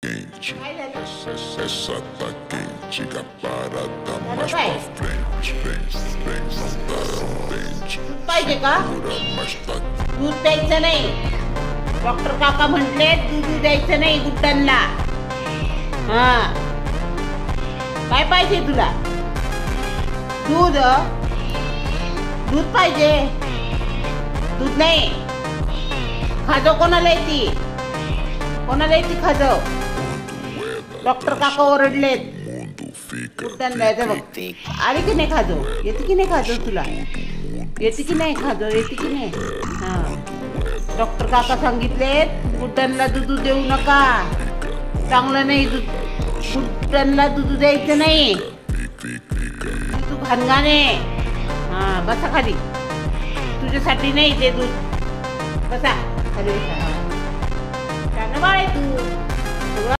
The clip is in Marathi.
quente. काय झालं? Essa tá quente, que a parada Nada mais vai. pra frente. Vem, não dá dente. दूध पाहिजे का? Segura, mas tá दूध द्यायचं नाही. डॉक्टर काका म्हटले दूध द्यायचं नाही गुड्डांना. हा काय पाहिजे तुला? दूध दूध पाहिजे. दूध नाही. खाजो कोणाला येते? कोणाला येते खाजो? डॉक्टर काका ओरडलेत. mundo fica गुड्डांना द्यायचं बघ. आली की नाही खाजो? येते की नाही खाजो तुला? येते की नाही खाजो? येते की नाही? हा डॉक्टर काका सांगितले गुड्डांना दूध देऊ नका. चांगलं नाही दूध. गुड्डांना दूध द्यायचं नाही. तू घाणघाणे. हा बसा खाली. तुझ्यासाठी नाही ते दूध. बसा खाली बसा. छान बाळ आहे तू.